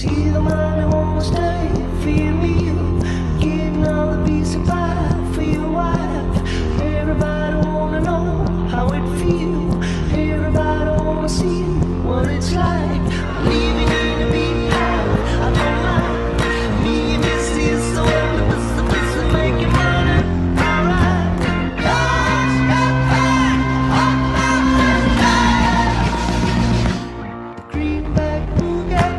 See the money won't stay for your meal, getting all the piece of pie for your wife. Everybody wanna know how it feels. Everybody wanna see what it's like. Living in a big house, I don't mind. Me and this is the one that's the place to make your money. Alright. Greenback Boogie.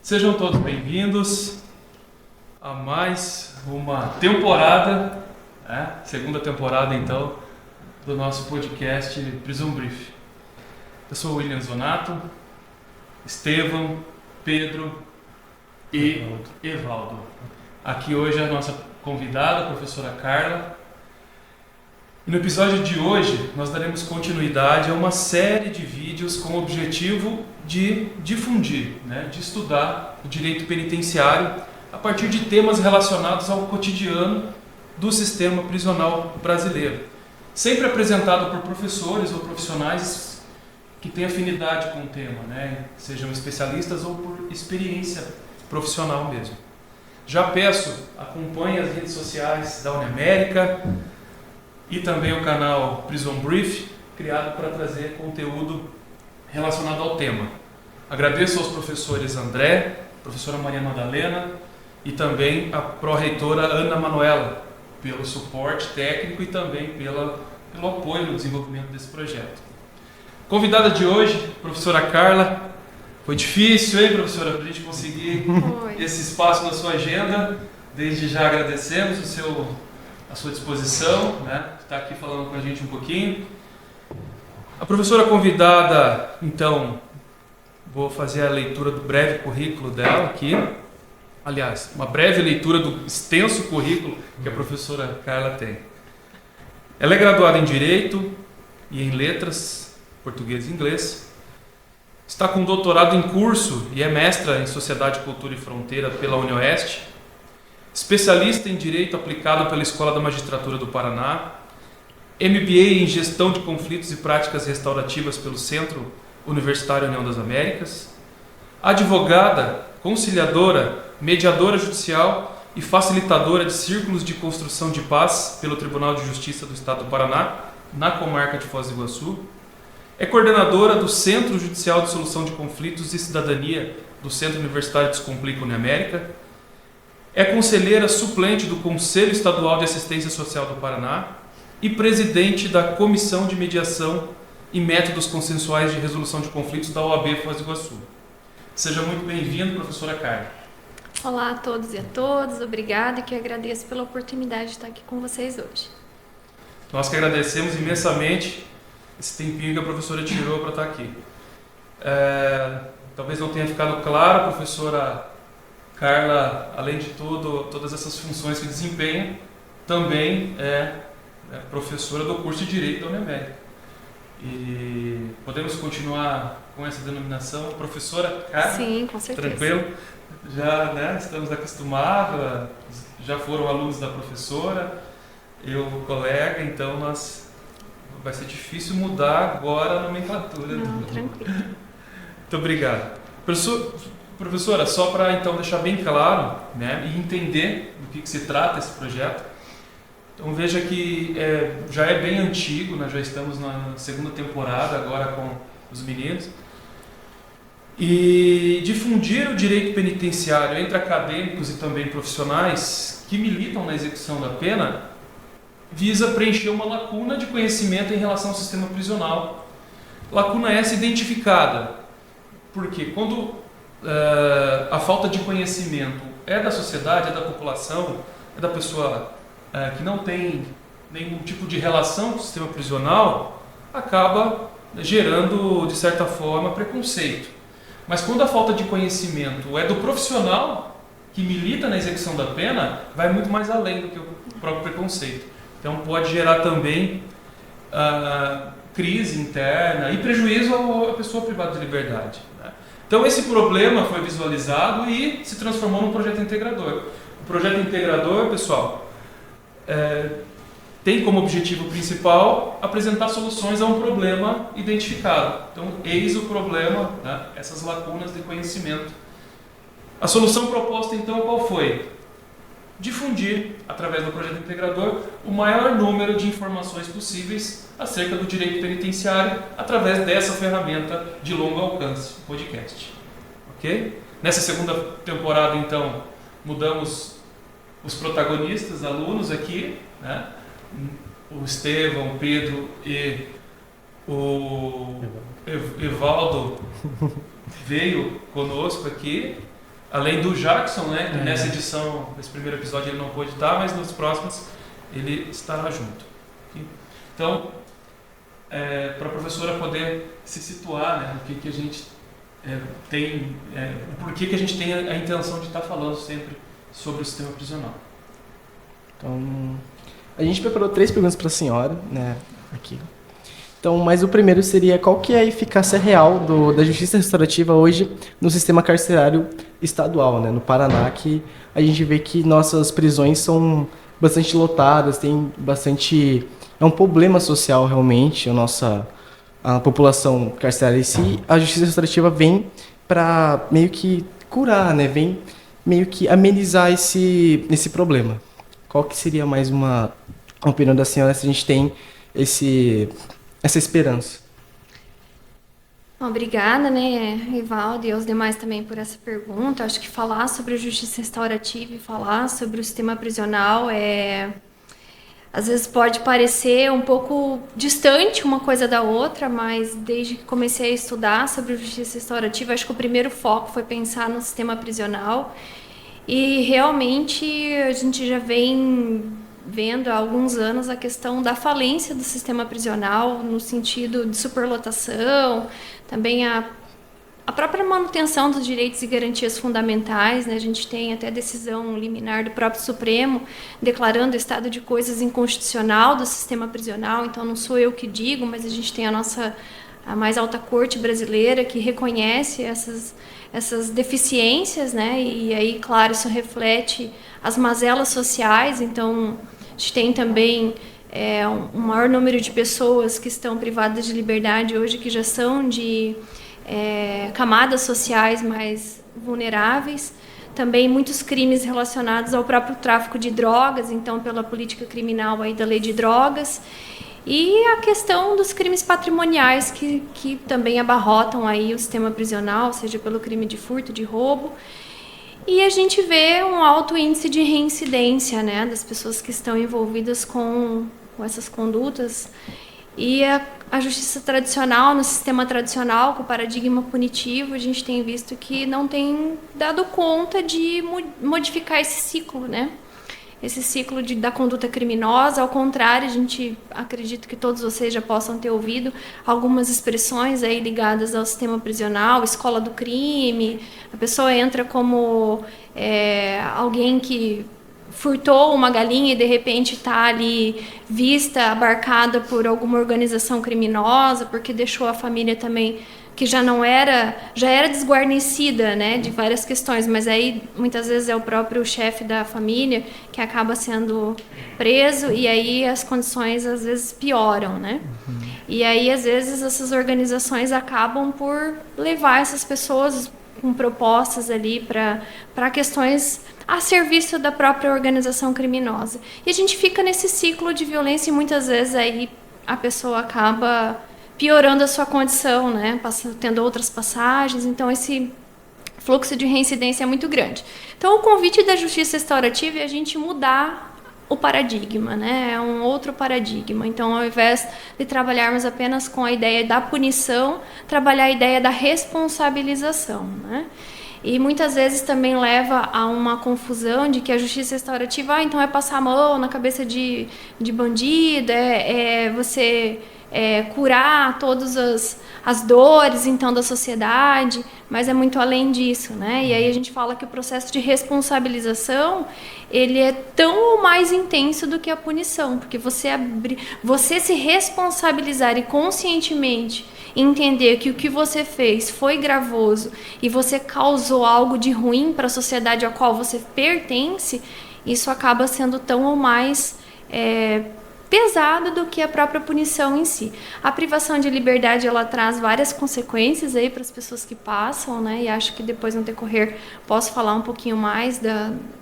Sejam todos bem-vindos a mais uma temporada, segunda temporada então, do nosso podcast Prison Brief. Eu sou o William Zonato, Estevão, Pedro e Evaldo. Aqui hoje a nossa convidada, a professora Carla. E no episódio de hoje nós daremos continuidade a uma série de vídeos com o objetivo de difundir, de estudar o direito penitenciário a partir de temas relacionados ao cotidiano do sistema prisional brasileiro. Sempre apresentado por professores ou profissionais que têm afinidade com o tema, sejam especialistas ou por experiência profissional mesmo. Já peço, acompanhe as redes sociais da Uniamérica e também o canal Prison Brief, criado para trazer conteúdo relacionado ao tema. Agradeço aos professores André, professora Maria Madalena e também a pró-reitora Ana Manuela pelo suporte técnico e também pelo apoio no desenvolvimento desse projeto. Convidada de hoje, professora Carla. Foi difícil, hein, professora, para a gente conseguir esse espaço na sua agenda. Desde já agradecemos a sua disposição, de estar aqui falando com a gente um pouquinho. A professora convidada, então, vou fazer a leitura do breve currículo dela aqui. Aliás, uma breve leitura do extenso currículo que a professora Carla tem. Ela é graduada em Direito e em Letras, Português e Inglês. Está com doutorado em curso e é mestra em Sociedade, Cultura e Fronteira pela UniOeste. Especialista em Direito aplicado pela Escola da Magistratura do Paraná. MBA em Gestão de Conflitos e Práticas Restaurativas pelo Centro Universitário União das Américas. Advogada, conciliadora, mediadora judicial e facilitadora de círculos de construção de paz pelo Tribunal de Justiça do Estado do Paraná, na comarca de Foz do Iguaçu. É coordenadora do Centro Judicial de Solução de Conflitos e Cidadania do Centro Universitário Descomplica Uniamérica. É conselheira suplente do Conselho Estadual de Assistência Social do Paraná e presidente da Comissão de Mediação e Métodos Consensuais de Resolução de Conflitos da OAB Foz do Iguaçu. Seja muito bem-vindo, professora Carla. Olá a todos e a todas, obrigada e que agradeço pela oportunidade de estar aqui com vocês hoje. Nós que agradecemos imensamente esse tempinho que a professora tirou para estar aqui. Talvez não tenha ficado claro, a professora Carla, além de todas essas funções que desempenha, também é professora do curso de Direito da Uniamérica. E podemos continuar com essa denominação, professora Carla? Sim, com certeza. Tranquilo? Já estamos acostumados, já foram alunos da professora, eu colega, então vai ser difícil mudar agora a nomenclatura. Não, tranquilo. Muito obrigado. Professora, só para então deixar bem claro e entender do que se trata esse projeto, então veja que já é bem antigo, já estamos na segunda temporada agora com os meninos, e difundir o direito penitenciário entre acadêmicos e também profissionais que militam na execução da pena visa preencher uma lacuna de conhecimento em relação ao sistema prisional. Lacuna essa identificada porque quando a falta de conhecimento é da sociedade, é da população, é da pessoa que não tem nenhum tipo de relação com o sistema prisional, acaba gerando, de certa forma, preconceito. Mas quando a falta de conhecimento é do profissional que milita na execução da pena, vai muito mais além do que o próprio preconceito. Então pode gerar também crise interna e prejuízo à pessoa privada de liberdade. Então esse problema foi visualizado e se transformou num projeto integrador. O projeto integrador, pessoal, tem como objetivo principal apresentar soluções a um problema identificado. Então, eis o problema, né, essas lacunas de conhecimento. A solução proposta, então, qual foi? Difundir, através do projeto integrador, o maior número de informações possíveis acerca do direito penitenciário através dessa ferramenta de longo alcance, podcast. Ok? Nessa segunda temporada, então, mudamos os protagonistas, alunos aqui, né? O Estevão, o Pedro e o Evaldo veio conosco aqui, além do Jackson, né? Que nessa edição, nesse primeiro episódio ele não pôde estar, mas nos próximos ele estará junto. Ok? Então, para a professora poder se situar, né, no que a gente tem, o porquê que a gente tem a intenção de estar falando sempre sobre o sistema prisional. Então, a gente preparou 3 perguntas para a senhora, né, aqui. Então, mas o primeiro seria qual que é a eficácia real da justiça restaurativa hoje no sistema carcerário estadual, né, no Paraná, que a gente vê que nossas prisões são bastante lotadas, tem bastante... É um problema social realmente, a população carcerária em si. A justiça restaurativa vem para meio que curar, né, vem meio que amenizar esse problema. Qual que seria mais uma opinião da senhora se a gente tem essa esperança? Obrigada, né, Evaldo, e aos demais também por essa pergunta. Acho que falar sobre a justiça restaurativa e falar sobre o sistema prisional às vezes pode parecer um pouco distante uma coisa da outra, mas desde que comecei a estudar sobre a justiça restaurativa, acho que o primeiro foco foi pensar no sistema prisional. E realmente a gente já vem vendo há alguns anos a questão da falência do sistema prisional no sentido de superlotação, também a própria manutenção dos direitos e garantias fundamentais, né? A gente tem até decisão liminar do próprio Supremo declarando o estado de coisas inconstitucional do sistema prisional, então não sou eu que digo, mas a gente tem a mais alta corte brasileira que reconhece essas deficiências, né? E aí, claro, isso reflete as mazelas sociais. Então, a gente tem também um maior número de pessoas que estão privadas de liberdade hoje, que já são de camadas sociais mais vulneráveis. Também muitos crimes relacionados ao próprio tráfico de drogas, então, pela política criminal aí da lei de drogas. E a questão dos crimes patrimoniais que também abarrotam aí o sistema prisional, seja pelo crime de furto, de roubo. E a gente vê um alto índice de reincidência, né, das pessoas que estão envolvidas com essas condutas. E a justiça tradicional, no sistema tradicional, com o paradigma punitivo, a gente tem visto que não tem dado conta de modificar esse ciclo, né? Esse ciclo da conduta criminosa. Ao contrário, a gente acredita que todos vocês já possam ter ouvido algumas expressões aí ligadas ao sistema prisional, escola do crime. A pessoa entra como alguém que furtou uma galinha e de repente está ali vista, abarcada por alguma organização criminosa, porque deixou a família também que já era desguarnecida, né, de várias questões, mas aí muitas vezes é o próprio chefe da família que acaba sendo preso e aí as condições às vezes pioram, né? E aí às vezes essas organizações acabam por levar essas pessoas com propostas ali para questões a serviço da própria organização criminosa. E a gente fica nesse ciclo de violência e muitas vezes aí a pessoa acaba piorando a sua condição, né? Tendo outras passagens, então esse fluxo de reincidência é muito grande. Então o convite da justiça restaurativa é a gente mudar o paradigma, né? É um outro paradigma. Então, ao invés de trabalharmos apenas com a ideia da punição, trabalhar a ideia da responsabilização, né? E muitas vezes também leva a uma confusão de que a justiça restaurativa, então é passar a mão na cabeça de bandido, você curar todas as dores, então, da sociedade, mas é muito além disso, né? E aí a gente fala que o processo de responsabilização, ele é tão ou mais intenso do que a punição, porque você se responsabilizar e conscientemente entender que o que você fez foi gravoso e você causou algo de ruim para a sociedade a qual você pertence, isso acaba sendo tão ou mais pesado do que a própria punição em si. A privação de liberdade, ela traz várias consequências aí para as pessoas que passam, né? E acho que depois no decorrer posso falar um pouquinho mais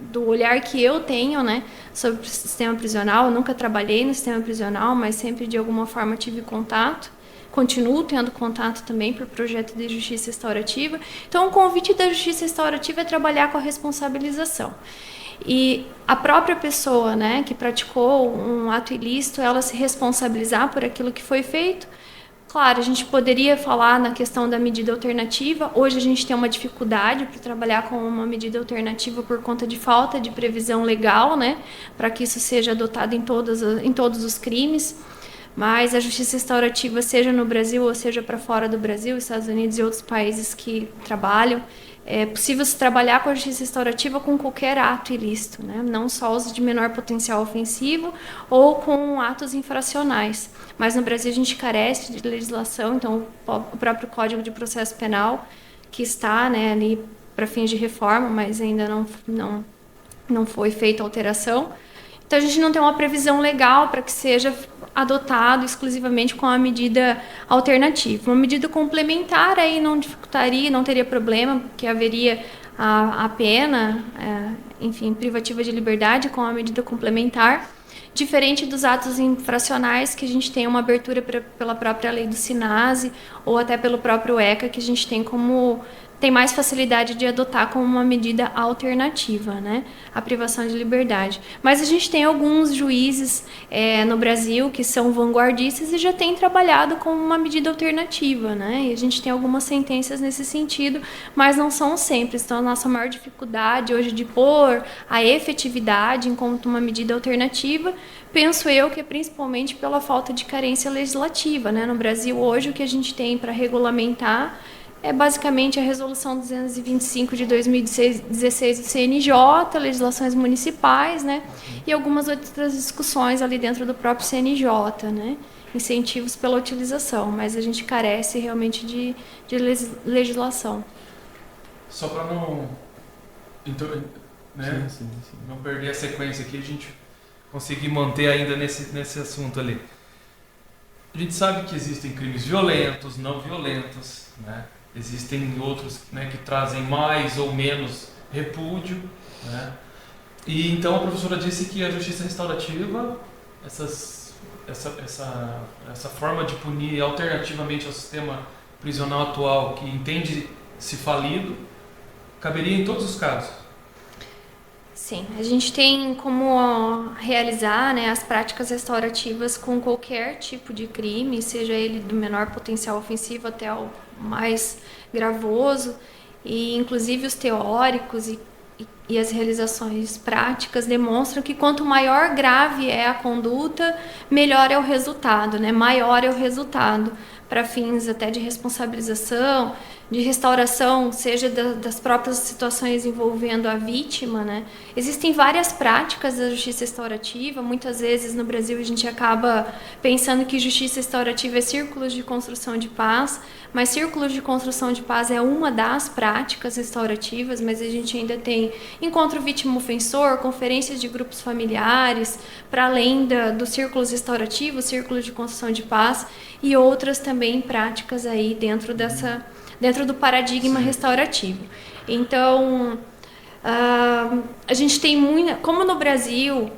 do olhar que eu tenho, né, sobre o sistema prisional. Eu nunca trabalhei no sistema prisional, mas sempre de alguma forma tive contato. Continuo tendo contato também por projeto de justiça restaurativa. Então, o convite da justiça restaurativa é trabalhar com a responsabilização. E a própria pessoa, né, que praticou um ato ilícito, ela se responsabilizar por aquilo que foi feito. Claro, a gente poderia falar na questão da medida alternativa. Hoje a gente tem uma dificuldade para trabalhar com uma medida alternativa por conta de falta de previsão legal, né, para que isso seja adotado em todos os crimes. Mas a justiça restaurativa, seja no Brasil ou seja para fora do Brasil, Estados Unidos e outros países que trabalham, é possível se trabalhar com a justiça restaurativa com qualquer ato ilícito, né? Não só os de menor potencial ofensivo ou com atos infracionais. Mas no Brasil a gente carece de legislação, então o próprio Código de Processo Penal, que está, né, ali para fins de reforma, mas ainda não foi feita alteração. Então a gente não tem uma previsão legal para que seja adotado exclusivamente com a medida alternativa. Uma medida complementar aí não dificultaria, não teria problema, porque haveria a pena, enfim, privativa de liberdade com a medida complementar, diferente dos atos infracionais, que a gente tem uma abertura pela própria lei do SINASE ou até pelo próprio ECA, que a gente tem mais facilidade de adotar como uma medida alternativa, né, a privação de liberdade. Mas a gente tem alguns juízes no Brasil que são vanguardistas e já têm trabalhado com uma medida alternativa, né, e a gente tem algumas sentenças nesse sentido, mas não são sempre. Então, a nossa maior dificuldade hoje de pôr a efetividade enquanto uma medida alternativa, penso eu que é principalmente pela falta de carência legislativa, né. No Brasil, hoje, o que a gente tem para regulamentar é basicamente a Resolução 225 de 2016 do CNJ, legislações municipais, né, e algumas outras discussões ali dentro do próprio CNJ, né, incentivos pela utilização, mas a gente carece realmente de legislação. Só para não, né, Sim. não perder a sequência aqui, a gente conseguir manter ainda nesse assunto ali. A gente sabe que existem crimes violentos, não violentos, né? Existem outros, né, que trazem mais ou menos repúdio, né? E então a professora disse que a justiça restaurativa, essa forma de punir alternativamente ao sistema prisional atual, que entende-se falido, caberia em todos os casos. Sim, a gente tem como realizar, né, as práticas restaurativas com qualquer tipo de crime, seja ele do menor potencial ofensivo até o mais gravoso, e inclusive os teóricos e as realizações práticas demonstram que quanto maior grave é a conduta, melhor é o resultado, né? Maior é o resultado, para fins até de responsabilização, de restauração, seja das próprias situações envolvendo a vítima, né? Existem várias práticas da justiça restaurativa. Muitas vezes no Brasil a gente acaba pensando que justiça restaurativa é círculos de construção de paz, mas círculos de construção de paz é uma das práticas restaurativas, mas a gente ainda tem encontro vítima-ofensor, conferências de grupos familiares, para além dos círculos restaurativos, círculos de construção de paz e outras também práticas aí dentro do paradigma restaurativo. Então, a gente tem como no Brasil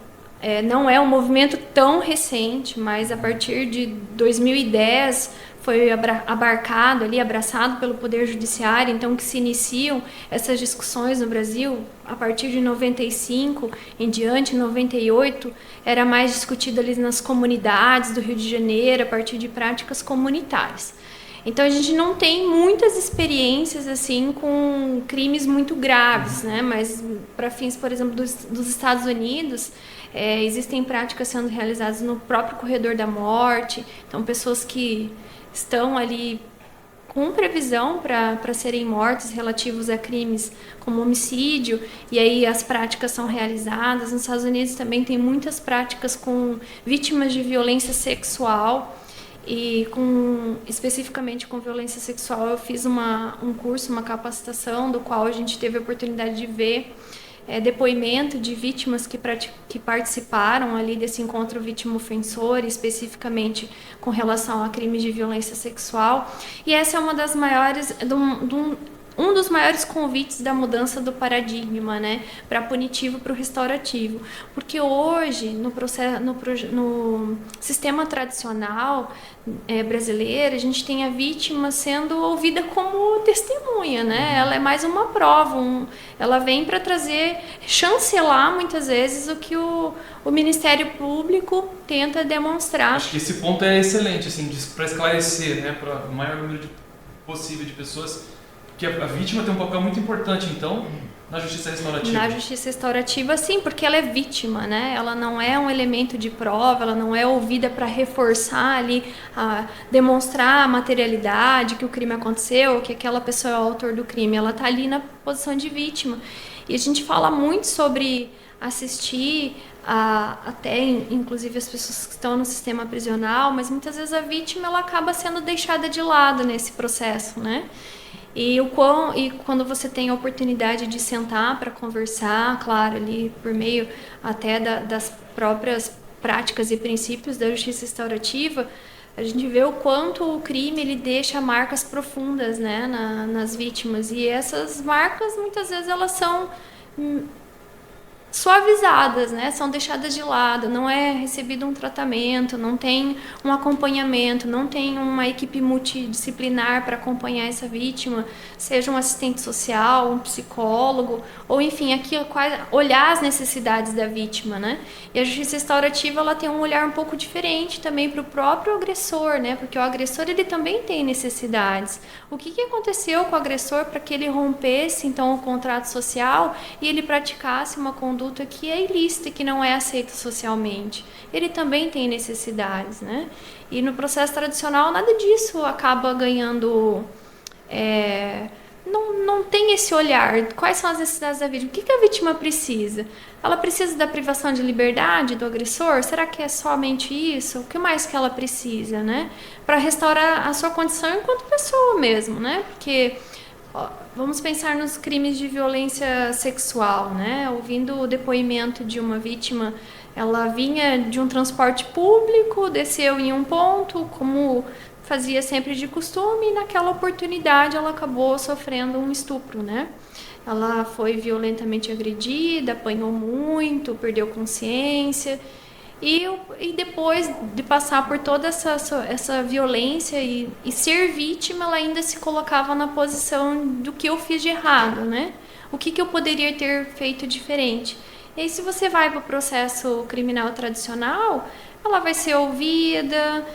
não é um movimento tão recente, mas a partir de 2010 foi abraçado pelo Poder Judiciário, então que se iniciam essas discussões no Brasil. A partir de 95 em diante, 98, era mais discutido ali nas comunidades do Rio de Janeiro, a partir de práticas comunitárias. Então a gente não tem muitas experiências assim com crimes muito graves, né? Mas para fins, por exemplo, dos Estados Unidos, existem práticas sendo realizadas no próprio corredor da morte. Então pessoas que estão ali com previsão para serem mortos relativos a crimes como homicídio, e aí as práticas são realizadas. Nos Estados Unidos também tem muitas práticas com vítimas de violência sexual. E especificamente com violência sexual, eu fiz um curso, uma capacitação, do qual a gente teve a oportunidade de ver depoimento de vítimas que participaram ali desse encontro vítima-ofensor, especificamente com relação a crimes de violência sexual. E essa é uma das maiores, um dos maiores convites da mudança do paradigma, né, para punitivo para o restaurativo, porque hoje no sistema tradicional brasileiro a gente tem a vítima sendo ouvida como testemunha, né? Ela é mais uma prova, ela vem para chancelar muitas vezes o que o Ministério Público tenta demonstrar. Acho que esse ponto é excelente, assim, para esclarecer, né, para o maior número possível de pessoas. Porque a vítima tem um papel muito importante, então, na justiça restaurativa. Na justiça restaurativa, sim, porque ela é vítima, né? Ela não é um elemento de prova, ela não é ouvida para reforçar ali, demonstrar a materialidade, que o crime aconteceu, que aquela pessoa é o autor do crime. Ela está ali na posição de vítima. E a gente fala muito sobre assistir até inclusive as pessoas que estão no sistema prisional, mas muitas vezes a vítima ela acaba sendo deixada de lado nesse processo, né? E quando você tem a oportunidade de sentar para conversar, claro, ali por meio até das próprias práticas e princípios da justiça restaurativa, a gente vê o quanto o crime ele deixa marcas profundas, né, nas vítimas. E essas marcas, muitas vezes, elas são suavizadas, né? São deixadas de lado, não é recebido um tratamento, não tem um acompanhamento, não tem uma equipe multidisciplinar para acompanhar essa vítima, seja um assistente social, um psicólogo, ou enfim, aqui olhar as necessidades da vítima, né? E a justiça restaurativa ela tem um olhar um pouco diferente também para o próprio agressor, né? Porque o agressor ele também tem necessidades. O que aconteceu com o agressor para que ele rompesse então o contrato social e ele praticasse uma conduta que é ilícita, que não é aceita socialmente? Ele também tem necessidades, né? E no processo tradicional nada disso acaba ganhando, não tem esse olhar. Quais são as necessidades da vítima? O que a vítima precisa? Ela precisa da privação de liberdade do agressor? Será que é somente isso? O que mais que ela precisa, né? Para restaurar a sua condição enquanto pessoa mesmo, né? Porque vamos pensar nos crimes de violência sexual, né? Ouvindo o depoimento de uma vítima, ela vinha de um transporte público, desceu em um ponto, como fazia sempre de costume, e naquela oportunidade ela acabou sofrendo um estupro, né? Ela foi violentamente agredida, apanhou muito, perdeu consciência. E depois de passar por toda essa violência e ser vítima, ela ainda se colocava na posição do que eu fiz de errado, né? O que eu poderia ter feito diferente? E aí, se você vai para o processo criminal tradicional, ela vai ser ouvida,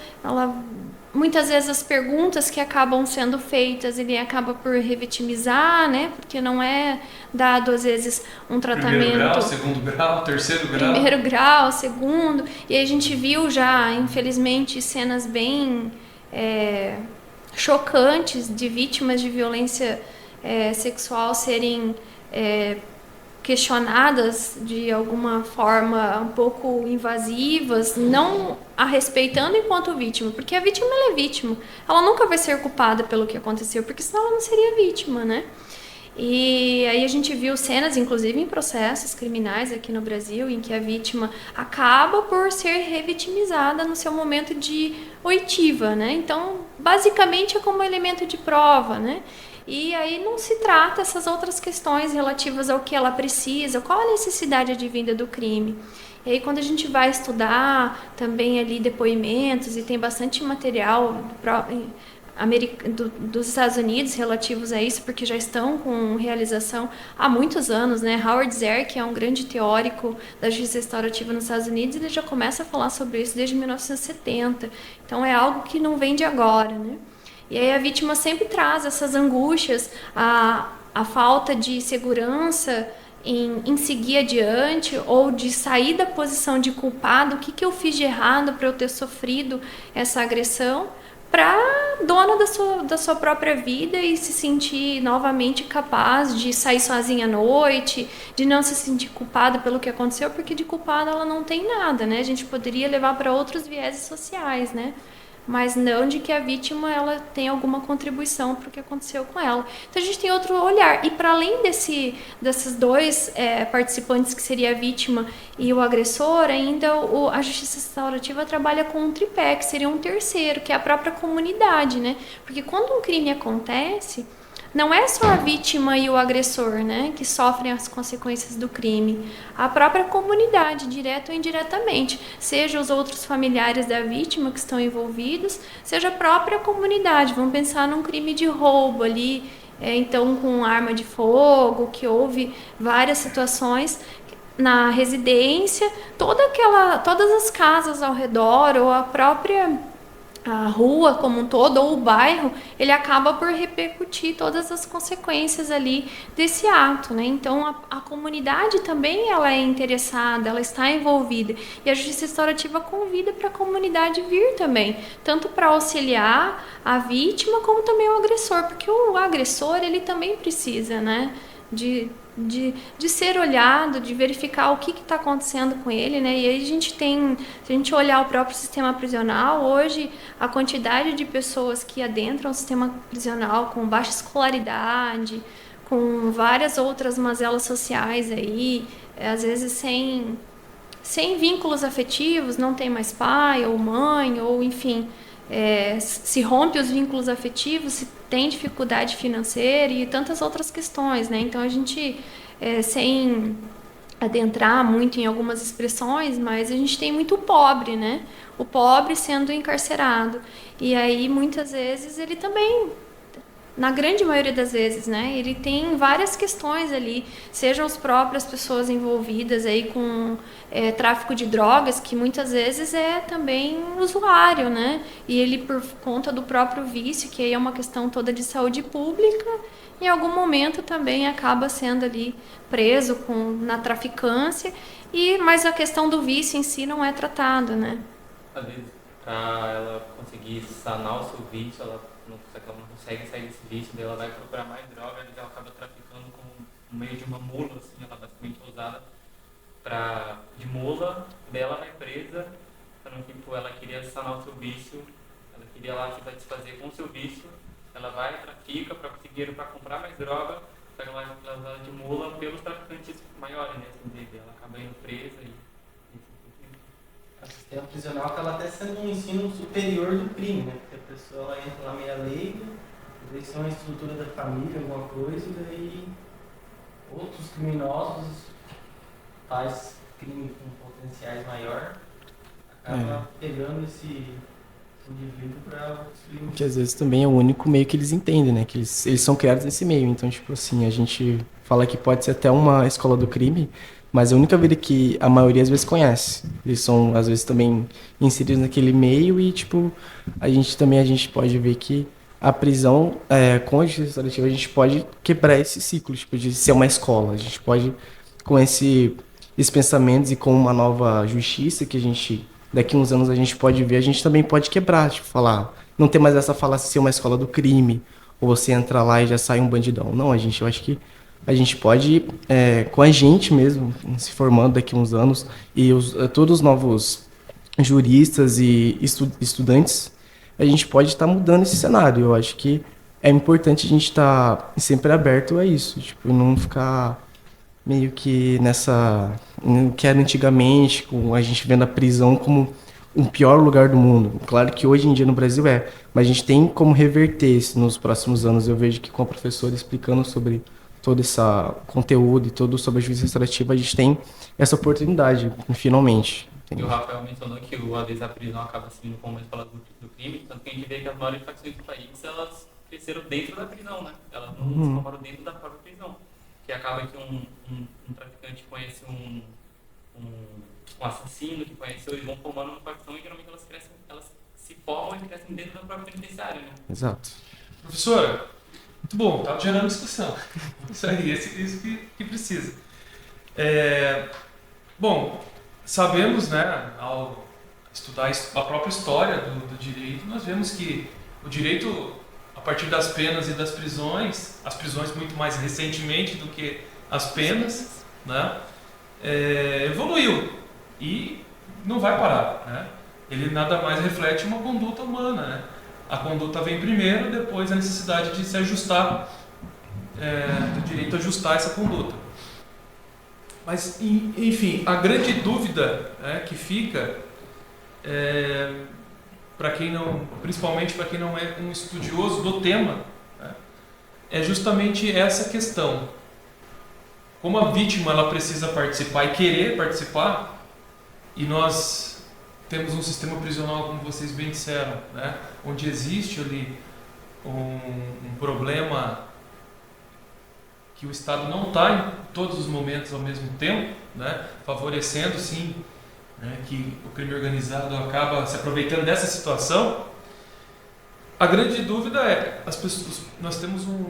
muitas vezes as perguntas que acabam sendo feitas, ele acaba por revitimizar, né? Porque não é dado, às vezes, um tratamento... Primeiro grau, segundo grau, terceiro grau. Primeiro grau, segundo. E aí a gente viu já, infelizmente, cenas bem chocantes de vítimas de violência sexual serem questionadas de alguma forma um pouco invasivas, não a respeitando enquanto vítima, porque a vítima ela é vítima, ela nunca vai ser culpada pelo que aconteceu, porque senão ela não seria vítima, né? E aí a gente viu cenas, inclusive em processos criminais aqui no Brasil, em que a vítima acaba por ser revitimizada no seu momento de oitiva, né? Então, basicamente é como elemento de prova, né? E aí não se trata essas outras questões relativas ao que ela precisa, qual a necessidade advinda do crime. E aí quando a gente vai estudar também ali depoimentos, e tem bastante material dos Estados Unidos relativos a isso, porque já estão com realização há muitos anos, né? Howard Zehr, que é um grande teórico da justiça restaurativa nos Estados Unidos, ele já começa a falar sobre isso desde 1970. Então é algo que não vem de agora, né? E aí a vítima sempre traz essas angústias, a falta de segurança em seguir adiante, ou de sair da posição de culpado. O que eu fiz de errado para eu ter sofrido essa agressão, para dona da sua própria vida e se sentir novamente capaz de sair sozinha à noite, de não se sentir culpada pelo que aconteceu, porque de culpada ela não tem nada, né? A gente poderia levar para outros vieses sociais, né? mas não de que a vítima ela tem alguma contribuição para o que aconteceu com ela. Então a gente tem outro olhar. E para além desses dois participantes, que seria a vítima e o agressor, ainda a justiça restaurativa trabalha com um tripé, que seria um terceiro, que é a própria comunidade, né? Porque quando um crime acontece, não é só a vítima e o agressor, né, que sofrem as consequências do crime. A própria comunidade, direto ou indiretamente. Seja os outros familiares da vítima que estão envolvidos, seja a própria comunidade. Vamos pensar num crime de roubo ali, então com arma de fogo, que houve várias situações na residência, todas as casas ao redor, ou a própria a rua como um todo, ou o bairro, ele acaba por repercutir todas as consequências ali desse ato, né? Então, a comunidade também ela é interessada, ela está envolvida. E a justiça restaurativa convida para a comunidade vir também, tanto para auxiliar a vítima, como também o agressor, porque o agressor, ele também precisa, né, de ser olhado, de verificar o que está acontecendo com ele, né? E aí se a gente olhar o próprio sistema prisional, hoje a quantidade de pessoas que adentram o sistema prisional com baixa escolaridade, com várias outras mazelas sociais aí, às vezes sem vínculos afetivos, não tem mais pai ou mãe, ou enfim, se rompe os vínculos afetivos, se tem dificuldade financeira e tantas outras questões, né? Então a gente, sem adentrar muito em algumas expressões, mas a gente tem muito pobre, né? O pobre sendo encarcerado. E aí, muitas vezes, ele também, na grande maioria das vezes, né, ele tem várias questões ali, sejam as próprias pessoas envolvidas aí com tráfico de drogas, que muitas vezes é também usuário, né, e ele, por conta do próprio vício, que aí é uma questão toda de saúde pública, em algum momento também acaba sendo ali preso na traficância, mas a questão do vício em si não é tratada, né. Às vezes, para ela conseguir sanar o seu vício, ela não consegue sair desse vício, daí ela vai procurar mais droga, e ela acaba traficando como no meio de uma mula, assim, ela basicamente é usada de mula, daí ela vai presa, então, tipo, ela queria sanar o seu vício, ela queria lá se satisfazer com o seu vício, ela vai, trafica para conseguir dinheiro para comprar mais droga, só que ela é usada de mula pelos traficantes maiores, né, assim, ela acaba indo presa O sistema prisional acaba até sendo um ensino superior do crime, né? Porque a pessoa ela entra lá meia leiga, daí são a estrutura da família, alguma coisa, e daí outros criminosos faz crime com potenciais maior, acaba pegando esse indivíduo para outros crimes. Que às vezes também é o único meio que eles entendem, né? Que eles são criados nesse meio. Então, tipo assim, a gente fala que pode ser até uma escola do crime, mas é a única vida que a maioria às vezes conhece. Eles são, às vezes, também inseridos naquele meio e, tipo, a gente pode ver que a prisão, com a justiça restaurativa, a gente pode quebrar esse ciclo, tipo, de ser uma escola. A gente pode, com esses pensamentos e com uma nova justiça que a gente, daqui a uns anos a gente pode ver, a gente também pode quebrar, tipo, falar, não ter mais essa falácia de ser uma escola do crime, ou você entra lá e já sai um bandidão. Não, eu acho que a gente pode, com a gente mesmo, se formando daqui a uns anos, e todos os novos juristas e estudantes, a gente pode estar mudando esse cenário. Eu acho que é importante a gente estar sempre aberto a isso, tipo, não ficar meio que que era antigamente, com a gente vendo a prisão como o pior lugar do mundo. Claro que hoje em dia no Brasil mas a gente tem como reverter isso nos próximos anos. Eu vejo que com a professora explicando sobre todo esse conteúdo e todo sobre a justiça restaurativa, a gente tem essa oportunidade, finalmente. E o Rafael mencionou que às vezes a prisão acaba sendo como uma escola do crime, tanto que a gente vê que as maiores facções do país, elas cresceram dentro da prisão, né? Elas não se formaram dentro da própria prisão. Que acaba que um traficante conhece um assassino que conheceu, eles vão formando uma facção e geralmente elas se formam e crescem dentro da própria penitenciária, né? Exato. Professora, muito bom, tá gerando discussão. Isso aí, isso que precisa. Bom, sabemos, né, ao estudar a própria história do direito, nós vemos que o direito, a partir das penas e das prisões, as prisões muito mais recentemente do que as penas, né, evoluiu e não vai parar, né? ele nada mais reflete uma conduta humana, né? A conduta vem primeiro, depois a necessidade de se ajustar, do direito a ajustar essa conduta. Mas, enfim, a grande dúvida, que fica, para quem não, principalmente para quem não é um estudioso do tema, né, é justamente essa questão. Como a vítima ela precisa participar e querer participar, e nós temos um sistema prisional, como vocês bem disseram, né, onde existe ali um problema que o Estado não está em todos os momentos ao mesmo tempo, né, favorecendo, sim, né, que o crime organizado acaba se aproveitando dessa situação. A grande dúvida é, nós temos um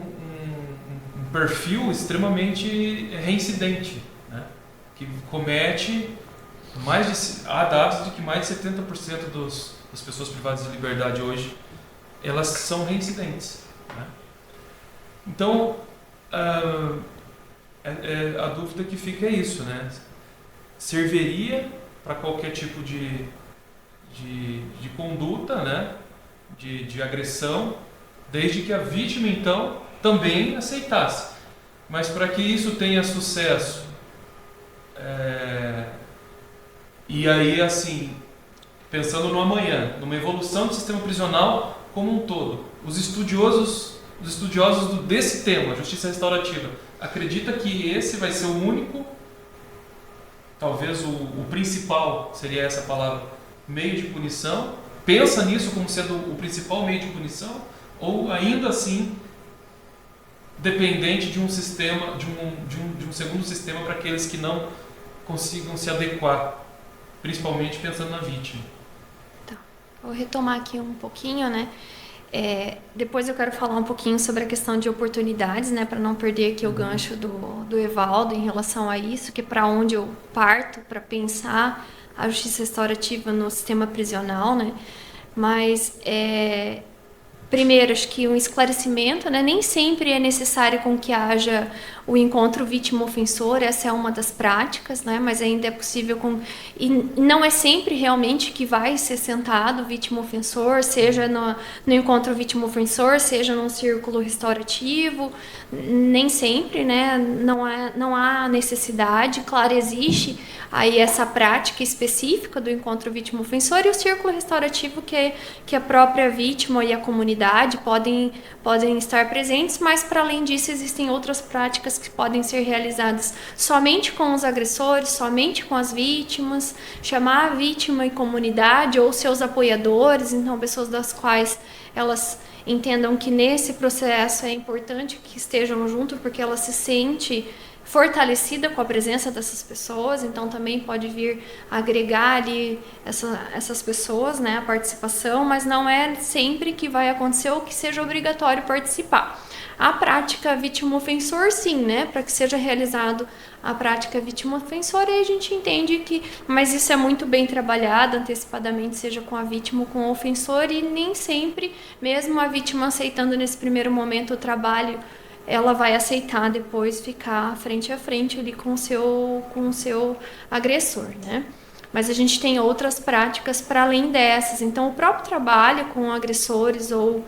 perfil extremamente reincidente, né, que comete há dados de que mais de 70% das pessoas privadas de liberdade hoje, elas são reincidentes, né? Então, a dúvida que fica é isso, né? Serviria para qualquer tipo de conduta, né? De agressão, desde que a vítima, então, também aceitasse. Mas para que isso tenha sucesso, e aí, assim, pensando no amanhã, numa evolução do sistema prisional como um todo, os estudiosos desse tema, justiça restaurativa, acredita que esse vai ser o único, talvez o principal, seria essa palavra, meio de punição? Pensa nisso como sendo o principal meio de punição? Ou ainda assim, dependente de um sistema, de um segundo sistema para aqueles que não consigam se adequar, principalmente pensando na vítima? Tá. Vou retomar aqui um pouquinho, né? Depois eu quero falar um pouquinho sobre a questão de oportunidades, né, para não perder aqui o gancho do Evaldo em relação a isso, que é para onde eu parto para pensar a justiça restaurativa no sistema prisional, né? Mas primeiro, acho que um esclarecimento, né? Nem sempre é necessário com que haja o encontro vítima-ofensor, essa é uma das práticas, né? Mas ainda é possível e não é sempre realmente que vai ser sentado vítima-ofensor, seja no encontro vítima-ofensor, seja num círculo restaurativo, nem sempre, né? Não há necessidade, claro, existe aí essa prática específica do encontro vítima-ofensor e o círculo restaurativo que a própria vítima e a comunidade podem estar presentes, mas para além disso existem outras práticas que podem ser realizadas somente com os agressores, somente com as vítimas, chamar a vítima e comunidade ou seus apoiadores, então pessoas das quais elas entendam que nesse processo é importante que estejam junto porque ela se sente fortalecida com a presença dessas pessoas, então também pode vir agregar ali essas pessoas, né, a participação, mas não é sempre que vai acontecer ou que seja obrigatório participar. A prática vítima-ofensor, sim, né, para que seja realizado a prática vítima-ofensor, aí a gente entende que, mas isso é muito bem trabalhado antecipadamente, seja com a vítima ou com o ofensor, e nem sempre, mesmo a vítima aceitando nesse primeiro momento o trabalho, ela vai aceitar depois ficar frente a frente ali com o seu agressor, né? Mas a gente tem outras práticas para além dessas. Então, o próprio trabalho com agressores ou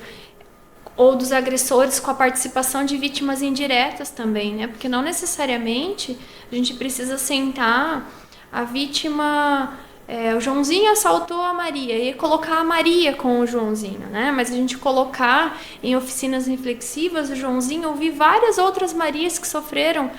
dos agressores com a participação de vítimas indiretas também, né? Porque não necessariamente a gente precisa sentar a vítima... o Joãozinho assaltou a Maria e colocar a Maria com o Joãozinho, né? Mas a gente colocar em oficinas reflexivas o Joãozinho ouvir várias outras Marias que sofreram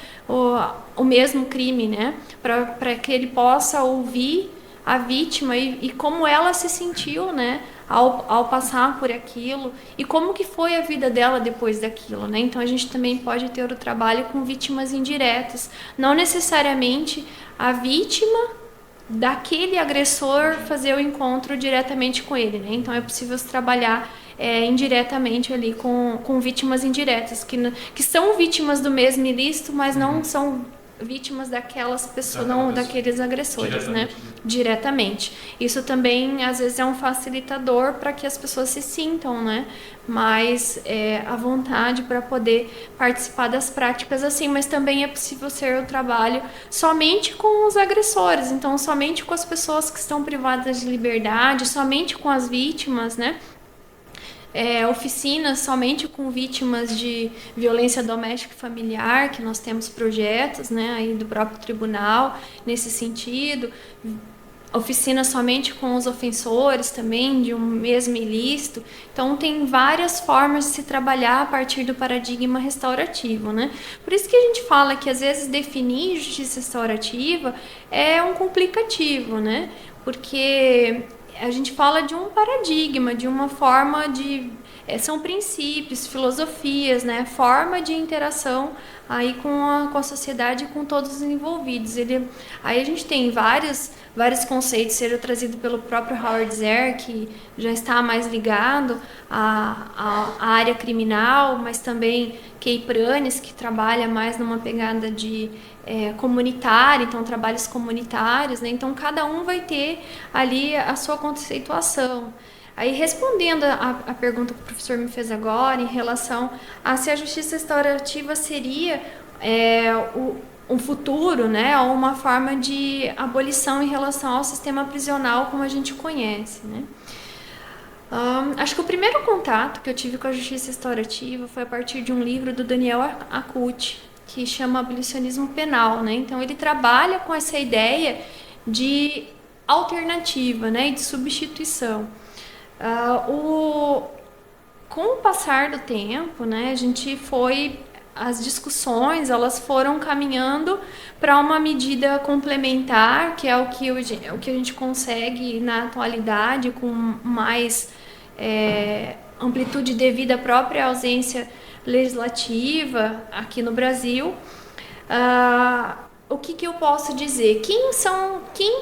o mesmo crime, né? Para que ele possa ouvir a vítima e como ela se sentiu, né? Ao passar por aquilo e como que foi a vida dela depois daquilo, né? Então a gente também pode ter o trabalho com vítimas indiretas, não necessariamente a vítima daquele agressor fazer o encontro diretamente com ele, né? Então é possível se trabalhar indiretamente ali com vítimas indiretas, que são vítimas do mesmo ilícito, mas não são vítimas daquelas pessoas, Daquela não, pessoa. daqueles agressores, né? Diretamente. Diretamente. Isso também, às vezes, é um facilitador para que as pessoas se sintam, né, mais à vontade para poder participar das práticas assim, mas também é possível ser o trabalho somente com os agressores, então somente com as pessoas que estão privadas de liberdade, somente com as vítimas, né? Oficinas somente com vítimas de violência doméstica e familiar, que nós temos projetos, né, aí do próprio tribunal nesse sentido. Oficina somente com os ofensores também de um mesmo ilícito. Então tem várias formas de se trabalhar a partir do paradigma restaurativo, né? Por isso que a gente fala que às vezes definir justiça restaurativa é um complicativo, né? Porque a gente fala de um paradigma, de uma forma de... são princípios, filosofias, né? Forma de interação aí com a sociedade e com todos os envolvidos. Aí a gente tem vários conceitos sendo trazidos pelo próprio Howard Zehr, que já está mais ligado à área criminal, mas também Kay Pranes, que trabalha mais numa pegada de comunitária, então trabalhos comunitários, né? Então cada um vai ter ali a sua conceituação. Aí, respondendo a pergunta que o professor me fez agora, em relação a se a justiça restaurativa seria um futuro, né, ou uma forma de abolição em relação ao sistema prisional como a gente conhece, né? Acho que o primeiro contato que eu tive com a justiça restaurativa foi a partir de um livro do Daniel Acuti, que chama Abolicionismo Penal, né? Então, ele trabalha com essa ideia de alternativa, né, e de substituição. Com o passar do tempo, né, as discussões elas foram caminhando para uma medida complementar, que é o que a gente consegue na atualidade, com mais amplitude devido à própria ausência legislativa aqui no Brasil. O que eu posso dizer? Quem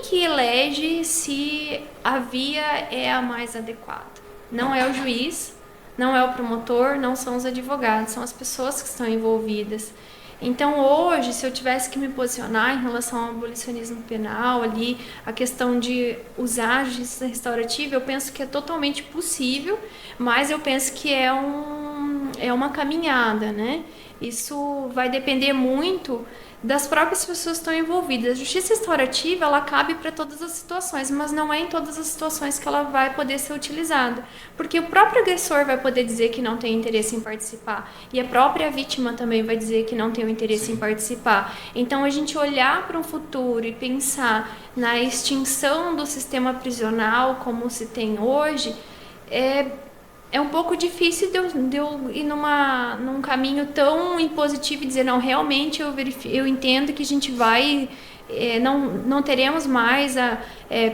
que elege se a via é a mais adequada? Não é o juiz, não é o promotor, não são os advogados, são as pessoas que estão envolvidas. Então, hoje, se eu tivesse que me posicionar em relação ao abolicionismo penal, ali, a questão de usar a justiça restaurativa, eu penso que é totalmente possível, mas eu penso que é uma caminhada, né? Isso vai depender muito das próprias pessoas que estão envolvidas. A justiça restaurativa, ela cabe para todas as situações, mas não é em todas as situações que ela vai poder ser utilizada. Porque o próprio agressor vai poder dizer que não tem interesse em participar. E a própria vítima também vai dizer que não tem o interesse em participar. Então, a gente olhar para um futuro e pensar na extinção do sistema prisional como se tem hoje, é um pouco difícil de eu ir num caminho tão impositivo e dizer, não, realmente eu entendo que a gente vai, não teremos mais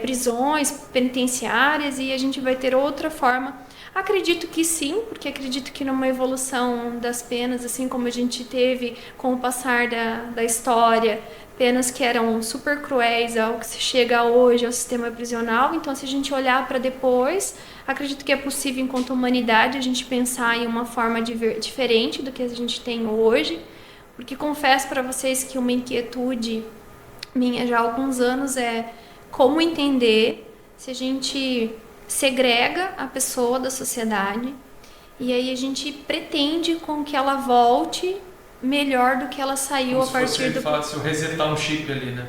prisões penitenciárias e a gente vai ter outra forma. Acredito que sim, porque acredito que numa evolução das penas, assim como a gente teve com o passar da história, penas que eram super cruéis ao que se chega hoje ao sistema prisional. Então, se a gente olhar para depois, acredito que é possível, enquanto humanidade, a gente pensar em uma forma diferente do que a gente tem hoje, porque confesso para vocês que uma inquietude minha já há alguns anos é como entender se a gente segrega a pessoa da sociedade e aí a gente pretende com que ela volte melhor do que ela saiu a partir do... Como se fosse resetar um chip ali, né?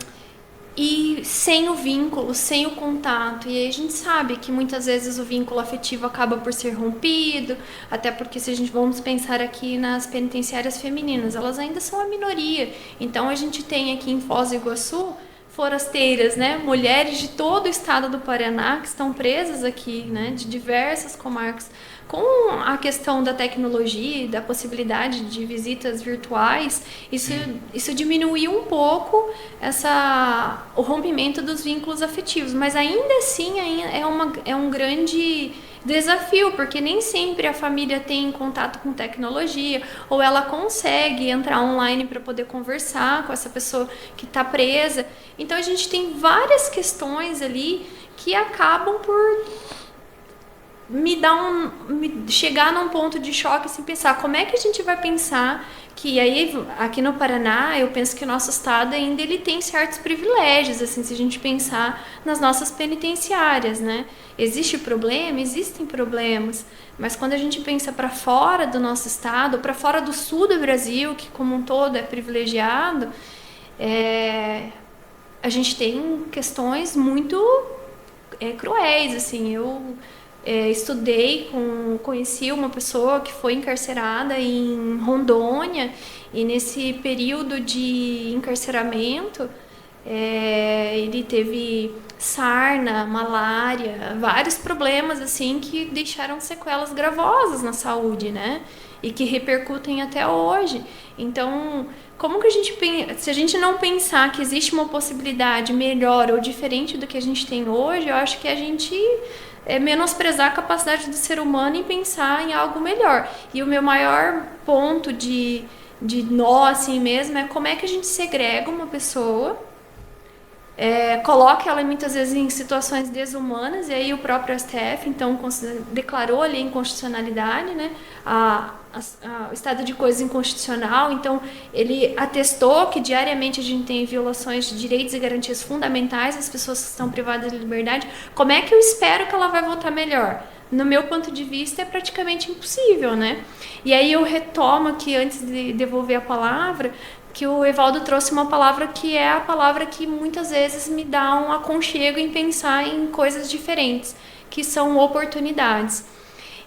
E sem o vínculo, sem o contato. E aí a gente sabe que muitas vezes o vínculo afetivo acaba por ser rompido, até porque se a gente vamos pensar aqui nas penitenciárias femininas, elas ainda são a minoria. Então a gente tem aqui em Foz do Iguaçu forasteiras, né, mulheres de todo o estado do Paraná que estão presas aqui, né, de diversas comarcas. Com a questão da tecnologia e da possibilidade de visitas virtuais, isso diminuiu um pouco o rompimento dos vínculos afetivos, mas ainda assim é um grande desafio, porque nem sempre a família tem contato com tecnologia, ou ela consegue entrar online para poder conversar com essa pessoa que está presa. Então a gente tem várias questões ali que acabam por chegar num ponto de choque, assim, pensar como é que a gente vai pensar que aí aqui no Paraná eu penso que o nosso estado ainda ele tem certos privilégios, assim, se a gente pensar nas nossas penitenciárias, né? Existe problema? Existem problemas, mas quando a gente pensa para fora do nosso estado, para fora do sul do Brasil, que como um todo é privilegiado, a gente tem questões muito cruéis, assim. Eu conheci uma pessoa que foi encarcerada em Rondônia, e nesse período de encarceramento ele teve sarna, malária, vários problemas assim que deixaram sequelas gravosas na saúde, né? E que repercutem até hoje. Então, como que se a gente não pensar que existe uma possibilidade melhor ou diferente do que a gente tem hoje, eu acho que a gente menosprezar a capacidade do ser humano em pensar em algo melhor. E o meu maior ponto de nó assim mesmo é como é que a gente segrega uma pessoa, coloca ela muitas vezes em situações desumanas, e aí o próprio STF então declarou ali a inconstitucionalidade, né, o estado de coisas inconstitucional. Então ele atestou que diariamente a gente tem violações de direitos e garantias fundamentais das pessoas que estão privadas de liberdade. Como é que eu espero que ela vai votar melhor? No meu ponto de vista é praticamente impossível, né? E aí eu retomo aqui, antes de devolver a palavra, que o Evaldo trouxe uma palavra que é a palavra que muitas vezes me dá um aconchego em pensar em coisas diferentes, que são oportunidades.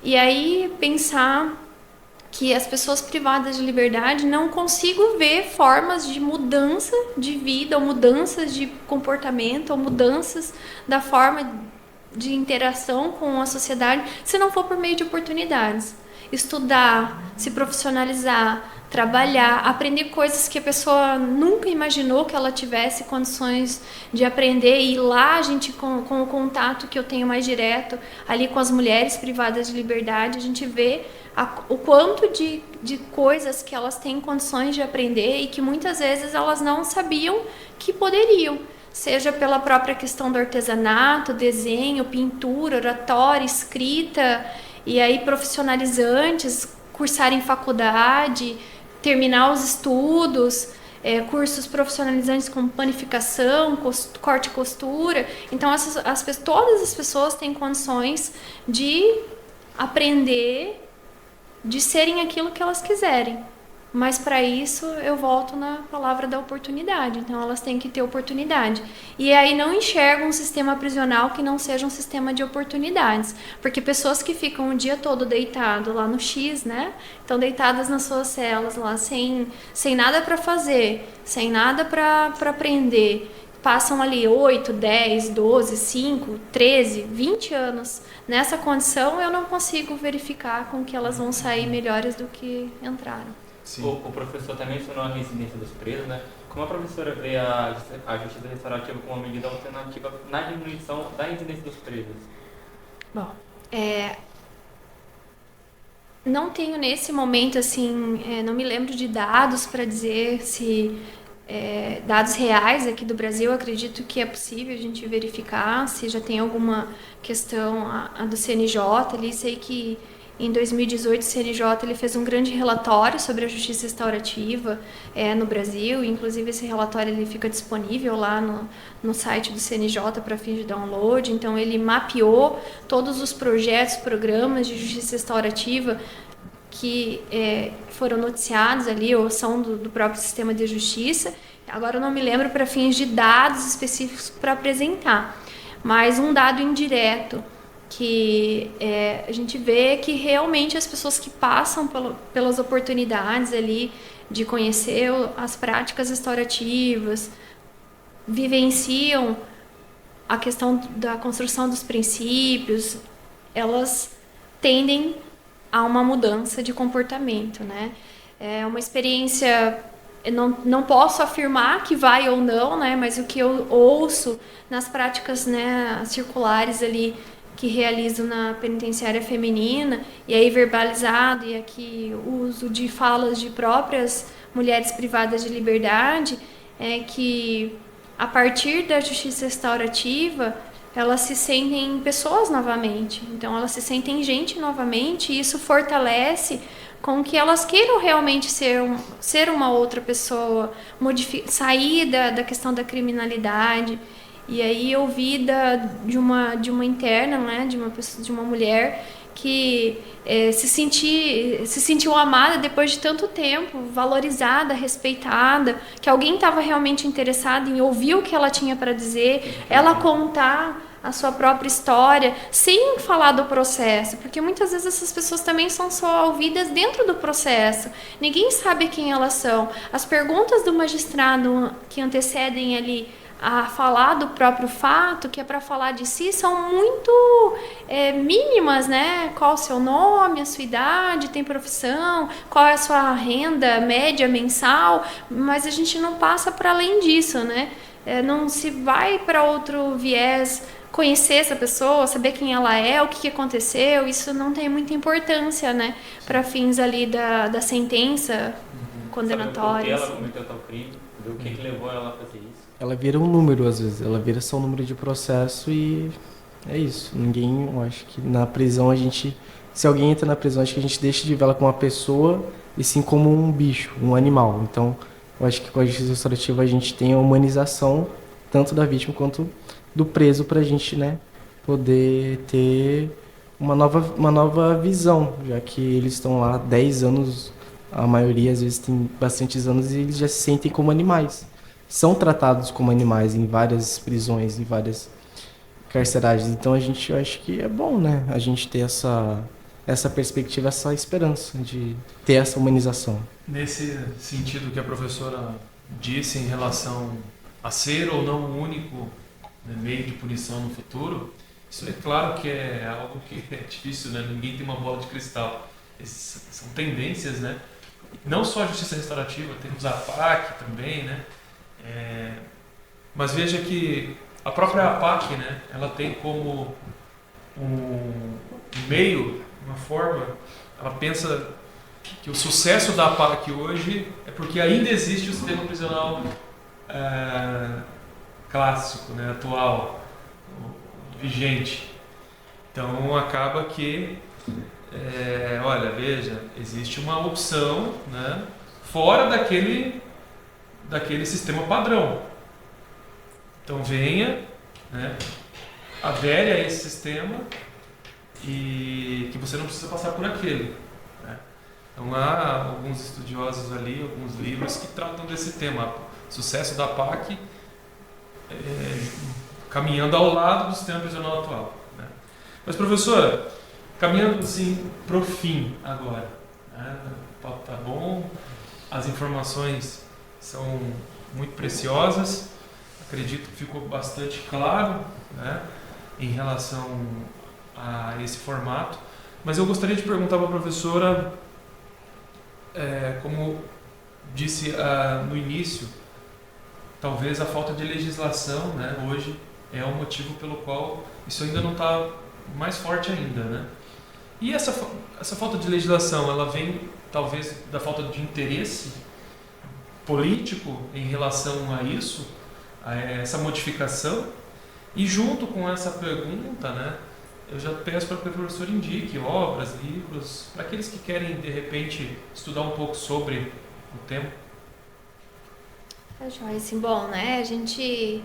E aí pensar que as pessoas privadas de liberdade não consigo ver formas de mudança de vida, ou mudanças de comportamento, ou mudanças da forma de interação com a sociedade, se não for por meio de oportunidades. Estudar, se profissionalizar, trabalhar, aprender coisas que a pessoa nunca imaginou que ela tivesse condições de aprender, e lá a gente, com o contato que eu tenho mais direto ali com as mulheres privadas de liberdade, a gente vê o quanto de coisas que elas têm condições de aprender e que muitas vezes elas não sabiam que poderiam, seja pela própria questão do artesanato, desenho, pintura, oratória, escrita, e aí profissionalizantes, cursar em faculdade, terminar os estudos, cursos profissionalizantes como panificação, corte e costura. Então todas as pessoas têm condições de aprender, de serem aquilo que elas quiserem. Mas para isso eu volto na palavra da oportunidade. Então elas têm que ter oportunidade. E aí não enxergam um sistema prisional que não seja um sistema de oportunidades. Porque pessoas que ficam o dia todo deitado lá no X, né? Estão deitadas nas suas celas lá, sem nada para fazer, sem nada para aprender. Passam ali 8, 10, 12, 5, 13, 20 anos. Nessa condição eu não consigo verificar com que elas vão sair melhores do que entraram. O professor também mencionou a residência dos presos, né? Como a professora vê a justiça restaurativa como uma medida alternativa na diminuição da incidência dos presos? Bom, não tenho nesse momento, assim, não me lembro de dados para dizer se dados reais aqui do Brasil. Acredito que é possível a gente verificar se já tem alguma questão a do CNJ ali. Sei que em 2018 o CNJ ele fez um grande relatório sobre a justiça restaurativa no Brasil. Inclusive esse relatório ele fica disponível lá no site do CNJ para fins de download. Então ele mapeou todos os projetos, programas de justiça restaurativa que foram noticiados ali ou são do próprio sistema de justiça. Agora eu não me lembro para fins de dados específicos para apresentar, mas um dado indireto que a gente vê que realmente as pessoas que passam pelas oportunidades ali de conhecer as práticas restaurativas, vivenciam a questão da construção dos princípios, elas tendem a uma mudança de comportamento, né? É uma experiência, eu não posso afirmar que vai ou não, né? Mas o que eu ouço nas práticas, né, circulares ali que realizo na penitenciária feminina, e aí verbalizado, e aqui o uso de falas de próprias mulheres privadas de liberdade, é que a partir da justiça restaurativa elas se sentem pessoas novamente, então elas se sentem gente novamente, e isso fortalece com que elas queiram realmente ser uma outra pessoa, sair da questão da criminalidade. E aí eu vi de uma interna, né, de uma mulher que se sentiu amada depois de tanto tempo, valorizada, respeitada, que alguém estava realmente interessado em ouvir o que ela tinha para dizer, ela contar a sua própria história, sem falar do processo, porque muitas vezes essas pessoas também são só ouvidas dentro do processo, ninguém sabe quem elas são. As perguntas do magistrado que antecedem ali a falar do próprio fato, que é para falar de si, são muito mínimas, né? Qual o seu nome, a sua idade, tem profissão, qual é a sua renda média mensal, mas a gente não passa para além disso, né? Não se vai para outro viés, conhecer essa pessoa, saber quem ela é, o que aconteceu, isso não tem muita importância, né? Para fins ali da sentença condenatória. Saber por que ela cometeu tal crime, o que levou ela a fazer isso. Ela vira um número, às vezes. Ela vira só um número de processo e é isso. Ninguém, eu acho que na prisão se alguém entra na prisão, acho que a gente deixa de vê-la como uma pessoa e sim como um bicho, um animal. Então, eu acho que com a justiça restaurativa a gente tem a humanização tanto da vítima quanto do preso pra gente, né, poder ter uma nova visão, já que eles estão lá 10 anos, a maioria às vezes tem bastantes anos e eles já se sentem como animais. São tratados como animais em várias prisões, em várias carceragens. Então eu acho que é bom, né, a gente ter essa perspectiva, essa esperança de ter essa humanização. Nesse sentido que a professora disse em relação a ser ou não o único, né, meio de punição no futuro, isso é claro que é algo que é difícil, né? Ninguém tem uma bola de cristal. São tendências, né? Não só a justiça restaurativa, temos a APAC também, né? Mas veja que a própria APAC, né, ela tem como um meio, uma forma, ela pensa que o sucesso da APAC hoje é porque ainda existe o sistema prisional clássico, né, atual, vigente. Então acaba que, olha, veja, existe uma opção, né, fora daquele sistema padrão. Então venha, né, adere a esse sistema e que você não precisa passar por aquele, né? Então há alguns estudiosos ali, alguns livros que tratam desse tema, sucesso da PAC caminhando ao lado do sistema prisional atual, né? Mas professora, caminhando assim para o fim agora, né? O papo tá bom, as informações são muito preciosas, acredito que ficou bastante claro, né, em relação a esse formato, mas eu gostaria de perguntar para a professora, como disse no início, talvez a falta de legislação, né, hoje é o motivo pelo qual isso ainda não está mais forte ainda, né? E essa falta de legislação, ela vem talvez da falta de interesse político em relação a isso, a essa modificação, e junto com essa pergunta, né, eu já peço para que o professor indique obras, livros, para aqueles que querem de repente estudar um pouco sobre o tema. Joyce, bom, né, a gente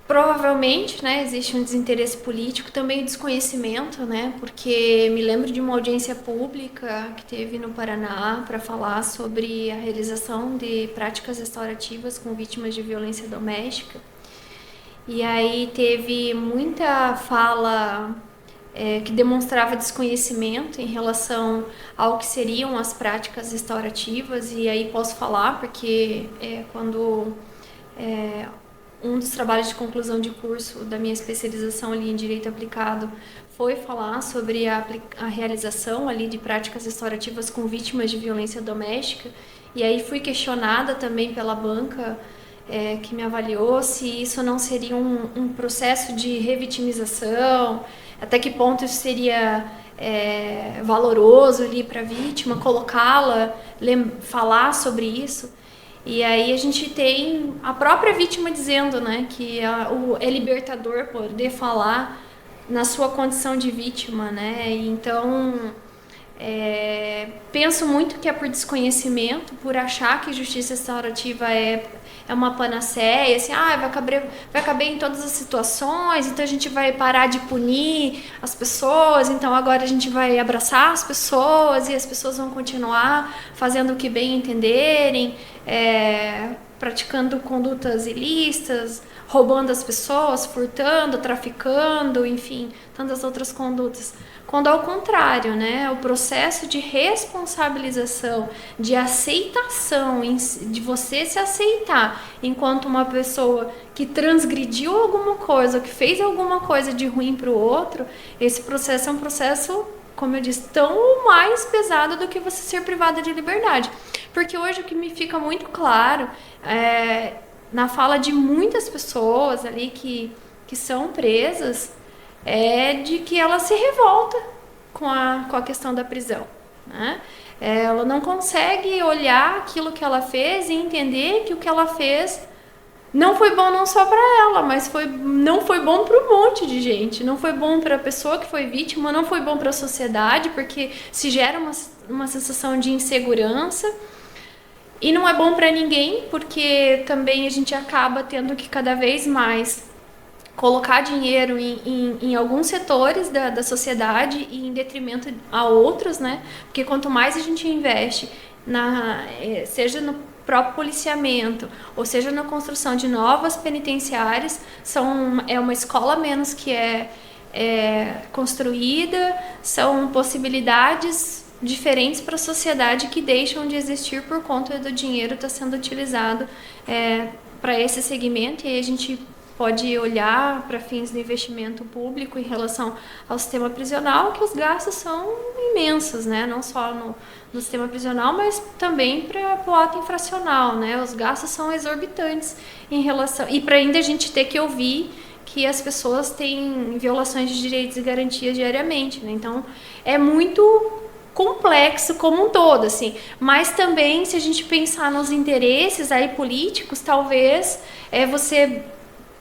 provavelmente, né, existe um desinteresse político, também desconhecimento, né, porque me lembro de uma audiência pública que teve no Paraná para falar sobre a realização de práticas restaurativas com vítimas de violência doméstica. E aí teve muita fala que demonstrava desconhecimento em relação ao que seriam as práticas restaurativas, e aí posso falar porque quando um dos trabalhos de conclusão de curso da minha especialização ali em Direito Aplicado foi falar sobre a realização ali de práticas restaurativas com vítimas de violência doméstica, e aí fui questionada também pela banca que me avaliou se isso não seria um processo de revitimização, até que ponto isso seria valoroso ali para a vítima, colocá-la, falar sobre isso. E aí a gente tem a própria vítima dizendo, né, que é libertador poder falar na sua condição de vítima, né? E então Penso muito que é por desconhecimento, por achar que justiça restaurativa é uma panaceia, assim, vai caber em todas as situações, então a gente vai parar de punir as pessoas, então agora a gente vai abraçar as pessoas e as pessoas vão continuar fazendo o que bem entenderem, praticando condutas ilícitas, roubando as pessoas, furtando, traficando, enfim, tantas outras condutas. Quando ao contrário, né, o processo de responsabilização, de aceitação, de você se aceitar enquanto uma pessoa que transgrediu alguma coisa, que fez alguma coisa de ruim para o outro, esse processo é um processo, como eu disse, tão mais pesado do que você ser privada de liberdade. Porque hoje o que me fica muito claro na fala de muitas pessoas ali que são presas, é de que ela se revolta com a questão da prisão, né? Ela não consegue olhar aquilo que ela fez e entender que o que ela fez não foi bom não só para ela, mas não foi bom para um monte de gente. Não foi bom para a pessoa que foi vítima, não foi bom para a sociedade, porque se gera uma sensação de insegurança. E não é bom para ninguém, porque também a gente acaba tendo que cada vez mais colocar dinheiro em alguns setores da sociedade e em detrimento a outros, né? Porque quanto mais a gente investe, seja no próprio policiamento, ou seja na construção de novas penitenciárias, é uma escola menos que é construída, são possibilidades diferentes para a sociedade que deixam de existir por conta do dinheiro estar sendo utilizado para esse segmento, e aí a gente pode olhar para fins de investimento público em relação ao sistema prisional, que os gastos são imensos, né? Não só no sistema prisional, mas também para o ato infracional, né? Os gastos são exorbitantes em relação... E para ainda a gente ter que ouvir que as pessoas têm violações de direitos e garantias diariamente, né? Então, é muito complexo como um todo, assim. Mas também, se a gente pensar nos interesses aí políticos, talvez você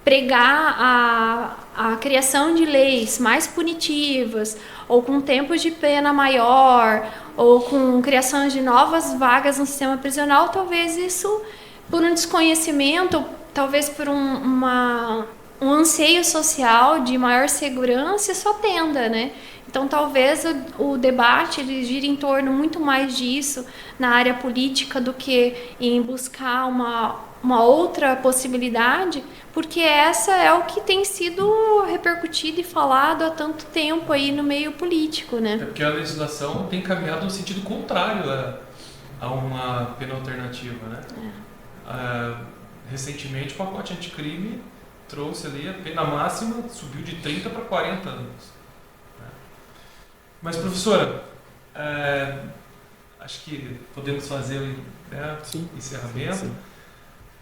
pregar a criação de leis mais punitivas, ou com tempos de pena maior, ou com criação de novas vagas no sistema prisional, talvez isso, por um desconhecimento, talvez por um anseio social de maior segurança, só tenda, né? Então, talvez o debate ele gire em torno muito mais disso na área política do que em buscar uma outra possibilidade, porque essa é o que tem sido repercutido e falado há tanto tempo aí no meio político, né? É porque a legislação tem caminhado no sentido contrário a uma pena alternativa, né? Recentemente, o pacote anticrime trouxe ali a pena máxima, subiu de 30 para 40 anos. Mas, professora, acho que podemos fazer o encerramento. Sim.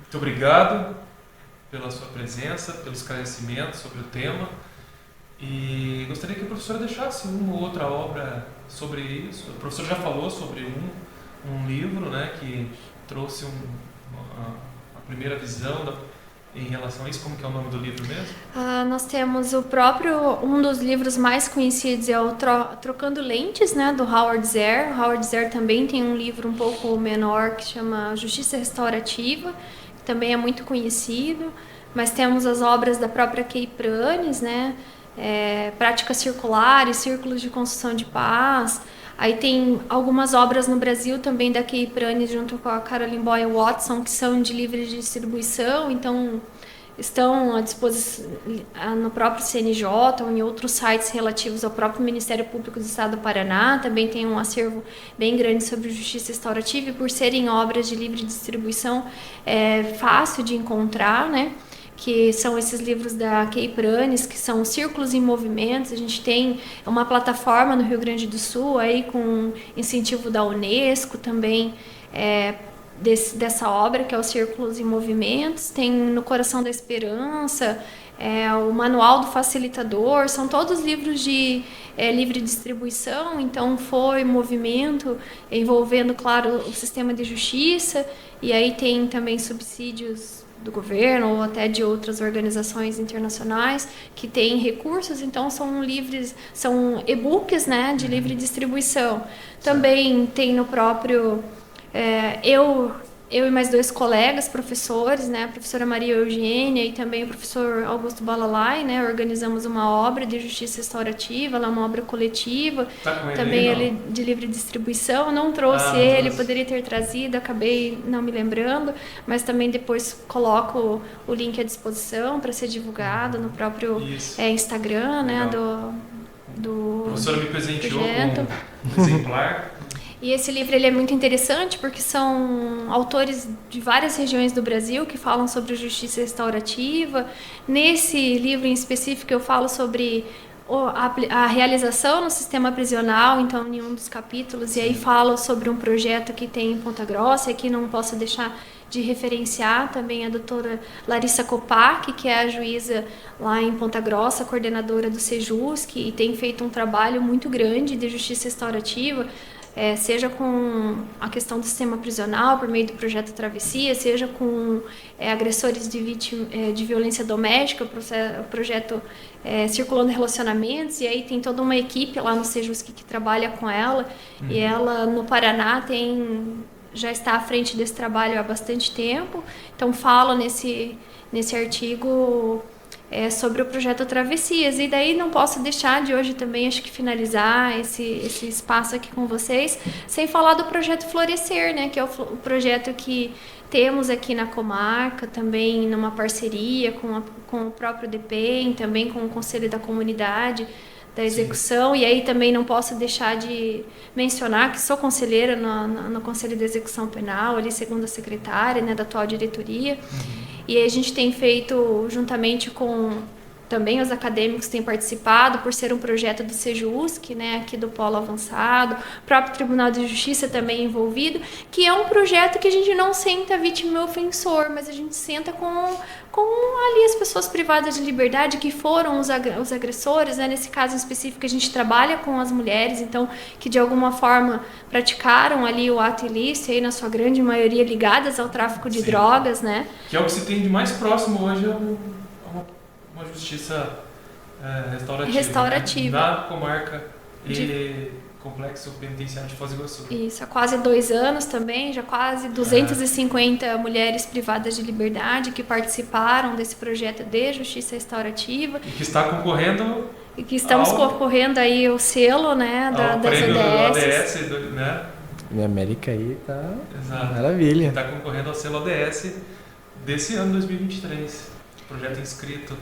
Muito obrigado pela sua presença, pelo esclarecimento sobre o tema. E gostaria que a professora deixasse uma ou outra obra sobre isso. A professora já falou sobre um livro, né, que trouxe a primeira visão em relação a isso. Como que é o nome do livro mesmo? Nós temos um dos livros mais conhecidos é o Trocando Lentes, né, do Howard Zehr. O Howard Zehr também tem um livro um pouco menor que chama Justiça Restaurativa, que também é muito conhecido. Mas temos as obras da própria Kay Pranes, né, Práticas Circulares, Círculos de Construção de Paz. Aí tem algumas obras no Brasil também da Kay Pranes junto com a Caroline Boyle Watson, que são de livre distribuição, então estão à disposição no próprio CNJ ou em outros sites relativos ao próprio Ministério Público do Estado do Paraná. Também tem um acervo bem grande sobre justiça restaurativa, e por serem obras de livre distribuição é fácil de encontrar, né? Que são esses livros da Kay Pranes, que são Círculos em Movimentos. A gente tem uma plataforma no Rio Grande do Sul, aí com incentivo da Unesco também, dessa obra, que é o Círculos em Movimentos. Tem No Coração da Esperança, o Manual do Facilitador, são todos livros de livre distribuição, então foi movimento envolvendo, claro, o sistema de justiça, e aí tem também subsídios do governo ou até de outras organizações internacionais que têm recursos, então são livres, são e-books, né, de livre distribuição. Também tem no próprio eu e mais 2 colegas professores, né, a professora Maria Eugênia e também o professor Augusto Balalai, né, organizamos uma obra de justiça restaurativa, ela é uma obra coletiva, Tá com ele também aí, não? ele de livre distribuição. Eu não trouxe não ele, trouxe. poderia ter trazido, acabei não me lembrando, mas também depois coloco o link à disposição para ser divulgado no próprio Isso. Instagram, né, Legal. A do professora me presenteou projeto. com um exemplar. E esse livro ele é muito interessante porque são autores de várias regiões do Brasil que falam sobre justiça restaurativa. Nesse livro em específico eu falo sobre a realização no sistema prisional, então em um dos capítulos, e aí falo sobre um projeto que tem em Ponta Grossa, e aqui não posso deixar de referenciar também a doutora Larissa Kopak, que é a juíza lá em Ponta Grossa, coordenadora do Sejusc, e tem feito um trabalho muito grande de justiça restaurativa, seja com a questão do sistema prisional, por meio do projeto Travessia, seja com agressores de violência doméstica, o projeto Circulando Relacionamentos, e aí tem toda uma equipe lá no Sejusc que trabalha com ela, e ela no Paraná já está à frente desse trabalho há bastante tempo, então falo nesse artigo sobre o projeto Travessias. E daí não posso deixar de hoje também, acho que finalizar esse espaço aqui com vocês, sem falar do projeto Florescer, né, que é o projeto que temos aqui na comarca, também numa parceria com o próprio DPEM, também com o Conselho da Comunidade da Execução. Sim. E aí também não posso deixar de mencionar que sou conselheira no Conselho de Execução Penal, ali segunda secretária, né, da atual diretoria. E aí a gente tem feito, juntamente com também os acadêmicos que têm participado, por ser um projeto do Sejusc, né, aqui do Polo Avançado, o próprio Tribunal de Justiça também envolvido, que é um projeto que a gente não senta vítima e ofensor, mas a gente senta com ali as pessoas privadas de liberdade que foram os agressores, né? Nesse caso em específico a gente trabalha com as mulheres, então, que de alguma forma praticaram ali o ato ilícito, aí na sua grande maioria ligadas ao tráfico de drogas, né? Que é o que se tem de mais próximo hoje uma justiça restaurativa. Né? Na comarca e Complexo Penitenciário de Foz do Iguaçu. Isso, há quase 2 anos também, já quase 250 mulheres privadas de liberdade que participaram desse projeto de justiça restaurativa. E que está concorrendo... E que estamos concorrendo aí o selo, né, das prêmio ODS. do ODS, né? Minha América aí tá Exato. Maravilha. Está concorrendo ao selo ODS desse ano 2023. Projeto inscrito.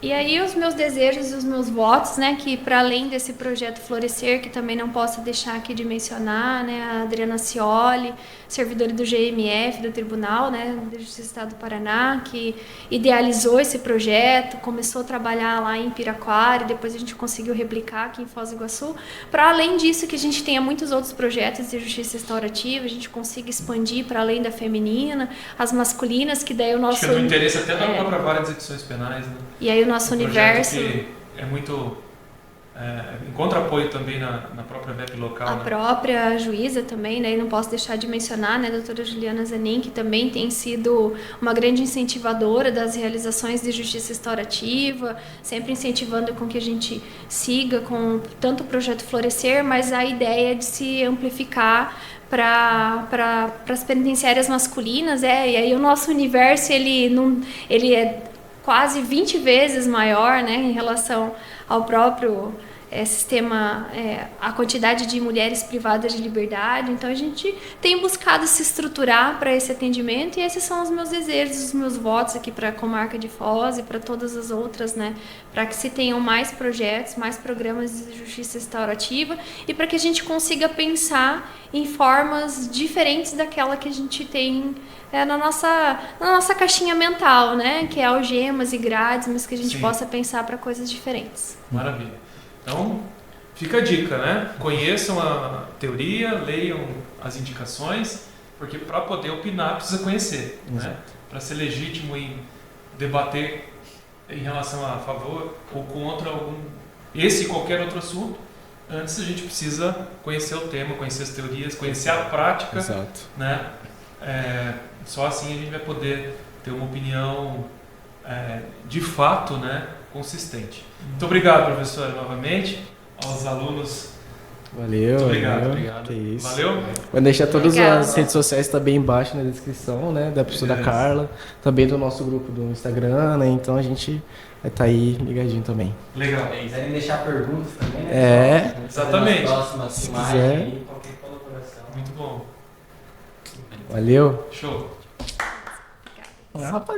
E aí os meus desejos e os meus votos, né, que para além desse projeto Florescer, que também não posso deixar aqui de mencionar, né, a Adriana Cioli, servidora do GMF, do Tribunal, né, da Justiça do Estado do Paraná, que idealizou esse projeto, começou a trabalhar lá em Piraquara, e depois a gente conseguiu replicar aqui em Foz do Iguaçu. Para além disso, que a gente tenha muitos outros projetos de justiça restaurativa, a gente consiga expandir para além da feminina, as masculinas, que daí o nosso... Acho que é do interesse até da própria vara de execuções penais, né? E aí o nosso universo... Que é muito... encontra apoio também na própria VEP local. A própria juíza também, né? E não posso deixar de mencionar, né, a doutora Juliana Zanin, que também tem sido uma grande incentivadora das realizações de justiça restaurativa, sempre incentivando com que a gente siga com tanto o projeto Florescer, mas a ideia de se amplificar para as penitenciárias masculinas, e aí o nosso universo ele é quase 20 vezes maior, né, em relação ao próprio sistema, a quantidade de mulheres privadas de liberdade. Então a gente tem buscado se estruturar para esse atendimento, e esses são os meus desejos, os meus votos aqui para a comarca de Foz e para todas as outras, né, para que se tenham mais projetos, mais programas de justiça restaurativa, e para que a gente consiga pensar em formas diferentes daquela que a gente tem na nossa caixinha mental, né, que é algemas e grades, mas que a gente possa pensar para coisas diferentes. Maravilha. Então, fica a dica, né? Conheçam a teoria, leiam as indicações, porque para poder opinar precisa conhecer, né? Para ser legítimo em debater em relação a favor ou contra esse e qualquer outro assunto, antes a gente precisa conhecer o tema, conhecer as teorias, conhecer a prática. Exato. Né? Só assim a gente vai poder ter uma opinião de fato, né, consistente. Muito obrigado, professora, novamente. Aos alunos, Valeu. muito obrigado. valeu. Obrigado. Que isso. Valeu? Vou deixar todas Obrigada. as redes sociais também embaixo na descrição, né? Da professora Beleza. Carla, também do nosso grupo do Instagram, né? Então a gente vai estar aí ligadinho também. Legal. Se quiserem deixar perguntas também, né? É. pessoal? Vamos fazer Exatamente. nas próximas Se imagens quiser. aí, qualquer colaboração. Muito bom. Valeu. Show. Rapaziada.